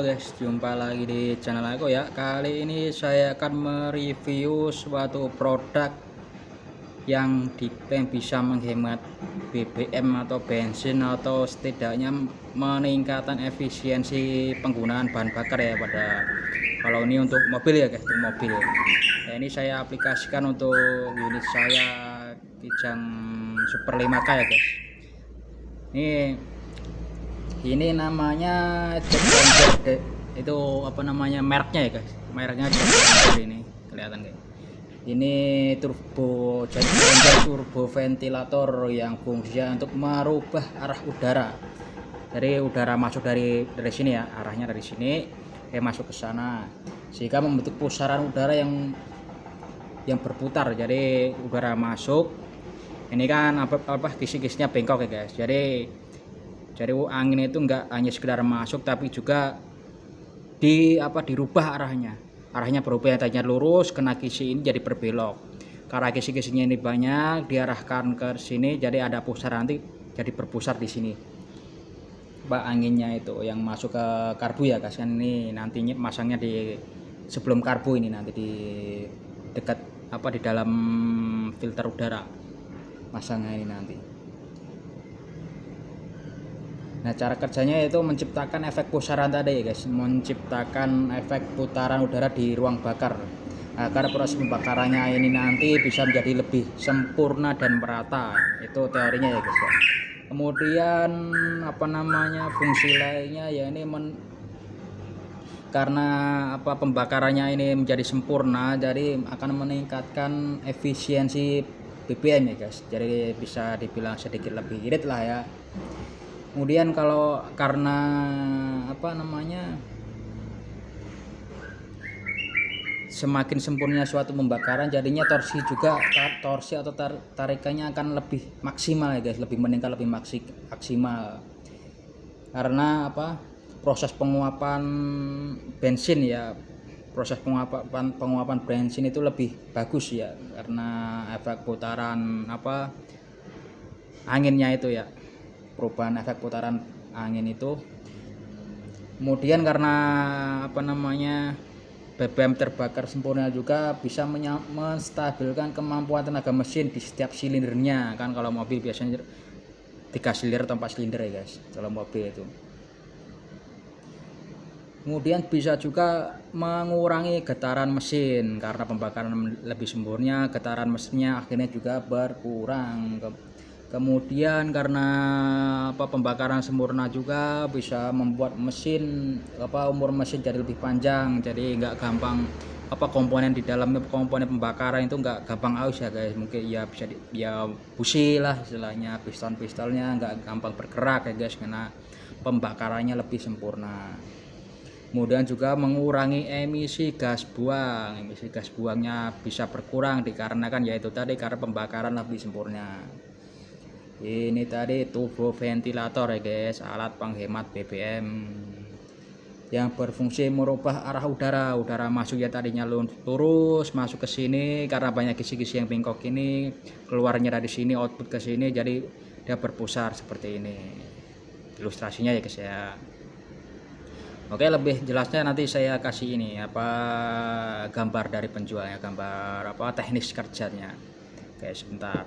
Halo guys, jumpa lagi di channel aku ya. Kali ini saya akan mereview suatu produk yang diklaim bisa menghemat BBM atau bensin atau setidaknya meningkatkan efisiensi penggunaan bahan bakar ya kalau ini untuk mobil ya guys, untuk mobil. Nah, ini saya aplikasikan untuk unit saya Kijang Super 5K ya guys. Ini namanya Jet Ranger, itu apa namanya mereknya ya guys, mereknya Jet Ranger. Ini kelihatan guys, ini Jet Ranger turbo ventilator yang fungsinya untuk merubah arah udara. Jadi udara masuk dari sini ya, arahnya dari sini masuk ke sana sehingga membentuk pusaran udara yang berputar. Jadi udara masuk, ini kan apa kisi-kisinya bengkok ya guys. Jadi angin itu enggak hanya sekedar masuk tapi juga dirubah arahnya berubah, yang tadinya lurus kena kisi ini jadi berbelok. Karena kisi-kisinya ini banyak diarahkan ke sini, jadi ada pusaran, nanti jadi berpusar di sini anginnya itu yang masuk ke karbu ya guys. Kan ini nantinya masangnya di sebelum karbu, ini nanti di dekat di dalam filter udara masangnya ini nanti. Nah, cara kerjanya itu menciptakan efek pusaran tadi ya guys, menciptakan efek putaran udara di ruang bakar agar proses pembakarannya ini nanti bisa menjadi lebih sempurna dan merata. Itu teorinya ya guys ya. Kemudian fungsi lainnya ya ini karena pembakarannya ini menjadi sempurna, jadi akan meningkatkan efisiensi BBM ya guys. Jadi bisa dibilang sedikit lebih irit lah ya. Kemudian karena semakin sempurna suatu pembakaran, jadinya torsi atau tarikannya akan lebih maksimal ya guys, lebih meningkat, lebih maksimal. Karena proses penguapan bensin itu lebih bagus ya, karena efek putaran anginnya itu ya, perubahan efek putaran angin itu. Kemudian karena BBM terbakar sempurna juga bisa menstabilkan kemampuan tenaga mesin di setiap silindernya. Kan kalau mobil biasanya 3 silinder atau 4 silinder ya guys kalau mobil itu. Kemudian bisa juga mengurangi getaran mesin, karena pembakaran lebih sempurna, getaran mesinnya akhirnya juga berkurang. Kemudian karena pembakaran sempurna juga bisa membuat mesin umur mesin jadi lebih panjang, jadi nggak gampang komponen di dalam komponen pembakaran itu nggak gampang aus ya guys. Mungkin ya bisa busi lah istilahnya, pistonnya nggak gampang bergerak ya guys, karena pembakarannya lebih sempurna. Kemudian juga mengurangi emisi gas buangnya bisa berkurang dikarenakan yaitu tadi, karena pembakaran lebih sempurna. Ini tadi turbo ventilator ya guys, alat penghemat BBM yang berfungsi merubah arah udara masuk ya, tadinya lurus masuk ke sini, karena banyak kisi-kisi yang bengkok ini, keluarnya dari sini output ke sini, jadi dia berpusar seperti ini ilustrasinya ya guys ya. Oke, lebih jelasnya nanti saya kasih ini gambar dari penjualnya, gambar teknis kerjanya. Oke, sebentar.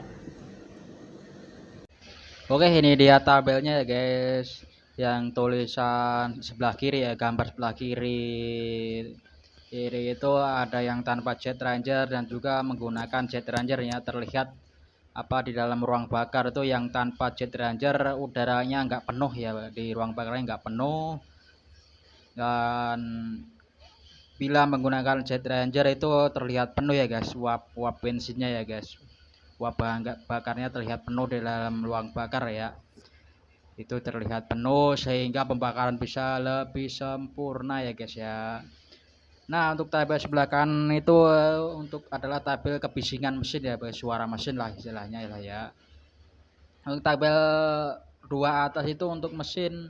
Oke, ini dia tabelnya ya guys, yang tulisan sebelah kiri ya, gambar sebelah kiri itu ada yang tanpa Jet Ranger dan juga menggunakan Jet Ranger ya. Terlihat di dalam ruang bakar itu yang tanpa Jet Ranger udaranya nggak penuh ya, di ruang bakarnya nggak penuh. Dan bila menggunakan Jet Ranger itu terlihat penuh ya guys, uap bensinnya ya guys, uap bakarnya terlihat penuh di dalam ruang bakar ya, itu terlihat penuh sehingga pembakaran bisa lebih sempurna ya guys ya. Nah, untuk tabel sebelah kanan itu adalah tabel kebisingan mesin ya, suara mesin lah istilahnya ya. Untuk tabel 2 atas itu untuk mesin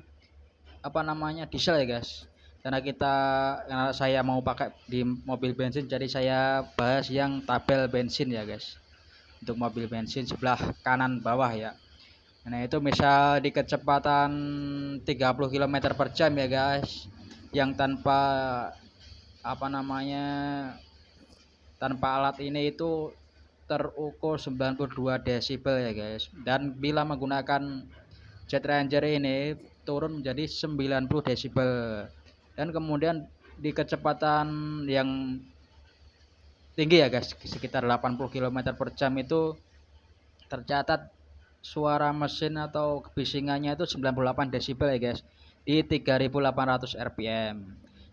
diesel ya guys, karena saya mau pakai di mobil bensin, jadi saya bahas yang tabel bensin ya guys. Untuk mobil bensin sebelah kanan bawah ya. Nah, itu misal di kecepatan 30 km per jam ya guys, yang tanpa apa namanya tanpa alat ini itu terukur 92 desibel ya guys, dan bila menggunakan Jet Ranger ini turun menjadi 90 desibel, dan kemudian di kecepatan yang tinggi ya guys, sekitar 80 km per jam itu tercatat suara mesin atau kebisingannya itu 98 desibel ya guys, di 3800 rpm.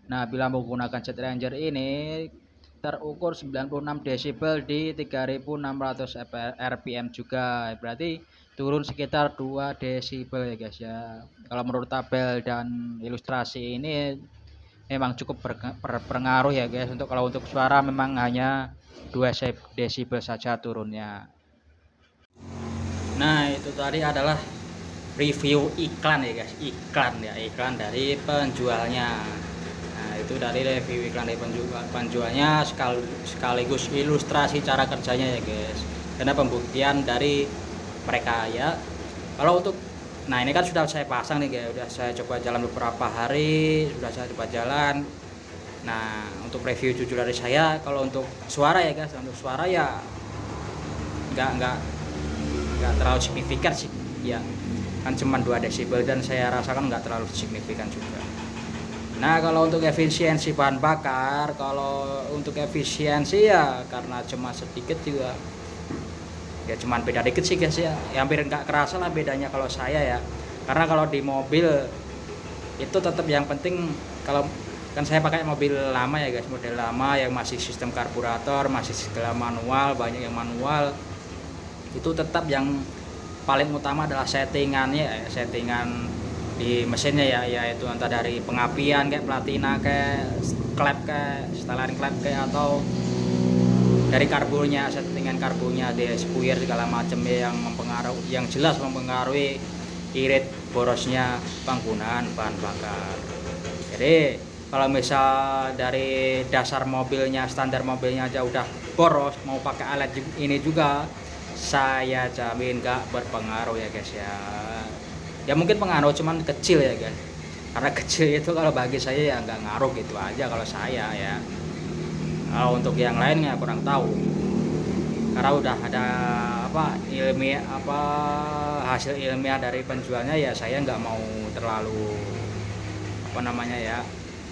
Nah bila menggunakan Jet Ranger ini terukur 96 desibel di 3600 rpm juga, berarti turun sekitar 2 desibel ya guys ya. Kalau menurut tabel dan ilustrasi ini memang cukup berpengaruh ya guys. Kalau untuk suara memang hanya 2 desibel saja turunnya. Nah itu tadi adalah review iklan ya guys, iklan dari penjualnya. Nah itu dari review iklan dari penjualnya sekaligus ilustrasi cara kerjanya ya guys, karena pembuktian dari mereka ya. Kalau untuk nah ini kan sudah saya pasang nih guys, udah saya coba jalan beberapa hari, sudah saya coba jalan. Nah untuk review jujur dari saya, kalau untuk suara ya guys, untuk suara ya nggak terlalu signifikan sih ya, kan cuma 2 desibel dan saya rasakan nggak terlalu signifikan juga. Nah kalau untuk efisiensi bahan bakar, kalau untuk efisiensi ya karena cuma sedikit juga ya, cuman beda dikit sih guys ya, hampir nggak kerasa lah bedanya kalau saya ya. Karena kalau di mobil itu tetap yang penting, kalau kan saya pakai mobil lama ya guys, model lama yang masih sistem karburator, masih segala manual, banyak yang manual, itu tetap yang paling utama adalah settingannya, settingan di mesinnya ya, yaitu entah dari pengapian kayak platina, kayak klep, kayak setelan klep, kayak atau dari karbonya, settingan karbonya, di spuyer segala macam yang mempengaruhi, yang jelas mempengaruhi irit borosnya penggunaan bahan bakar. Jadi kalau misal dari dasar mobilnya, standar mobilnya aja udah boros, mau pakai alat ini juga, saya jamin gak berpengaruh ya guys ya. Ya mungkin pengaruh cuman kecil ya guys, karena kecil itu kalau bagi saya ya nggak ngaruh gitu aja kalau saya ya. Kalau untuk yang lainnya kurang tahu, karena udah ada hasil ilmiah dari penjualnya ya, saya nggak mau terlalu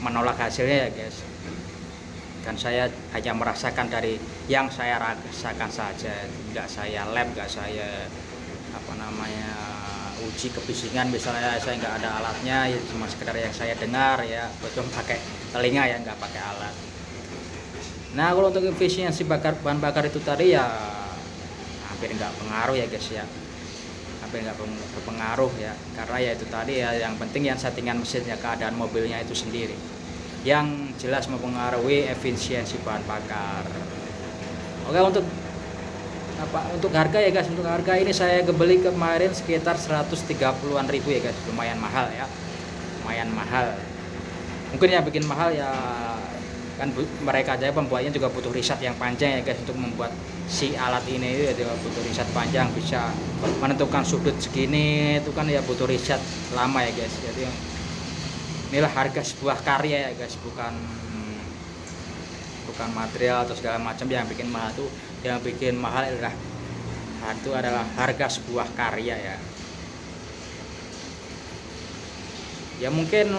menolak hasilnya ya guys. Dan saya hanya merasakan dari yang saya rasakan saja, nggak saya lab, nggak saya uji kebisingan. Misalnya saya nggak ada alatnya ya, cuma sekedar yang saya dengar ya, cuma pakai telinga ya, nggak pakai alat. Nah kalau untuk efisiensi bahan bakar itu tadi ya hampir nggak pengaruh ya guys ya, hampir nggak berpengaruh ya, karena ya itu tadi ya, yang penting yang settingan mesinnya, keadaan mobilnya itu sendiri yang jelas mempengaruhi efisiensi bahan bakar. Oke, untuk harga ya guys, untuk harga ini saya beli kemarin sekitar 130-an ribu ya guys, lumayan mahal ya, lumayan mahal. Mungkin yang bikin mahal ya kan mereka aja pembuatnya juga butuh riset yang panjang ya guys, untuk membuat si alat ini ya butuh riset panjang, bisa menentukan sudut segini itu kan ya butuh riset lama ya guys. Jadi inilah harga sebuah karya ya guys, bukan material atau segala macam yang bikin mahal. Itu yang bikin mahal adalah harga sebuah karya ya. Ya mungkin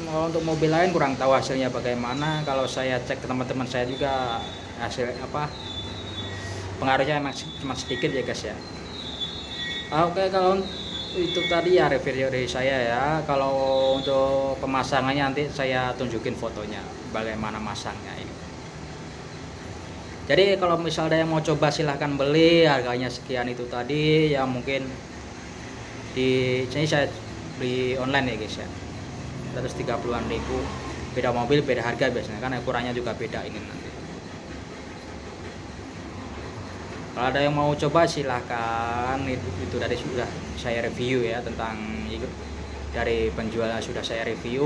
kalau untuk mobil lain kurang tahu hasilnya bagaimana. Kalau saya cek ke teman-teman saya juga, hasil pengaruhnya emang cuma sedikit ya guys ya. Oke, kalau itu tadi ya review dari saya ya. Kalau untuk pemasangannya nanti saya tunjukin fotonya bagaimana masangnya ini. Jadi kalau misalnya yang mau coba silahkan beli, harganya sekian itu tadi ya. Mungkin di sini saya beli online ya guys ya, 130-an ribu. Beda mobil beda harga biasanya, kan ukurannya juga beda ini nanti. Kalau ada yang mau coba silahkan, itu dari sudah saya review ya, tentang itu dari penjualnya sudah saya review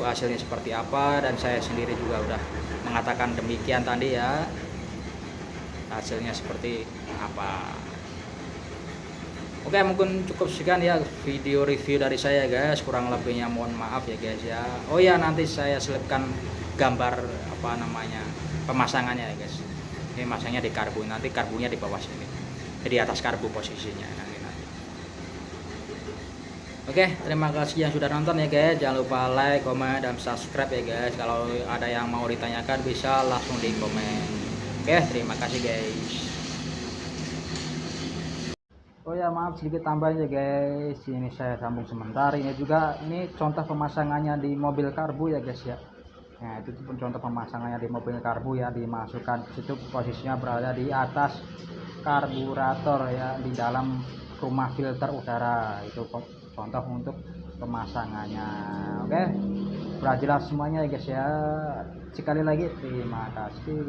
hasilnya seperti apa, dan saya sendiri juga udah mengatakan demikian tadi ya, hasilnya seperti apa. Oke, mungkin cukup sekian ya video review dari saya guys, kurang lebihnya mohon maaf ya guys ya. Oh ya, nanti saya selipkan gambar apa namanya pemasangannya ya guys. Ini masangnya di karbu, nanti karbunya di bawah sini, jadi atas karbu posisinya nanti. Oke, terima kasih yang sudah nonton ya guys, jangan lupa like, komen, dan subscribe ya guys. Kalau ada yang mau ditanyakan bisa langsung di komen. Oke, terima kasih guys. Oh ya, maaf sedikit tambahan ya guys, ini saya sambung sebentar. Ini juga contoh pemasangannya di mobil karbu ya guys ya. Nah, itu pun contoh pemasangannya di mobil karbu ya, dimasukkan ke situ, posisinya berada di atas karburator ya, di dalam rumah filter udara. Itu contoh untuk pemasangannya. Oke, sudah jelas semuanya ya guys ya. Sekali lagi terima kasih.